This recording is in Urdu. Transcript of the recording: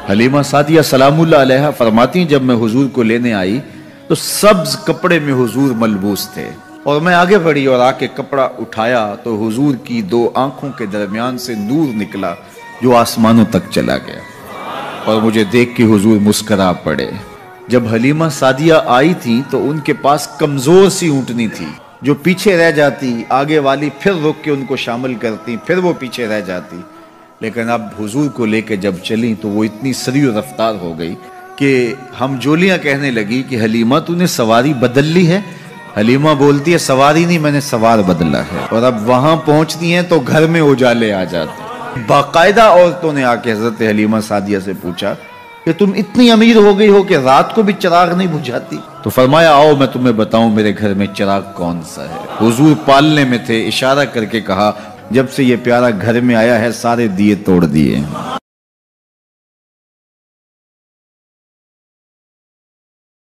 حلیمہ سعدیہ سلام اللہ علیہا فرماتی ہیں جب میں حضور کو لینے آئی تو سبز کپڑے میں حضور ملبوس تھے، اور میں آگے بڑھی اور آ کے کپڑا اٹھایا تو حضور کی دو آنکھوں کے درمیان سے نور نکلا جو آسمانوں تک چلا گیا، اور مجھے دیکھ کے حضور مسکرا پڑے۔ جب حلیمہ سعدیہ آئی تھی تو ان کے پاس کمزور سی اونٹنی تھی جو پیچھے رہ جاتی، آگے والی پھر رک کے ان کو شامل کرتی، پھر وہ پیچھے رہ جاتی، لیکن اب حضور کو لے کے جب چلیں تو وہ اتنی سریع رفتار ہو گئی کہ ہم جولیاں کہنے لگی کہ حلیمہ تو نے سواری بدل لی ہے؟ حلیمہ بولتی ہے سواری نہیں، میں نے سوار بدلا ہے۔ اور اب وہاں پہنچتی ہیں تو گھر میں اجالے آ جاتے ہیں۔ باقاعدہ عورتوں نے آ کے حضرت حلیمہ سعدیہ سے پوچھا کہ تم اتنی امیر ہو گئی ہو کہ رات کو بھی چراغ نہیں بجھاتی؟ تو فرمایا آؤ میں تمہیں بتاؤں میرے گھر میں چراغ کون سا ہے۔ حضور پالنے میں تھے، اشارہ کر کے کہا جب سے یہ پیارا گھر میں آیا ہے سارے دیے توڑ دیے ہیں۔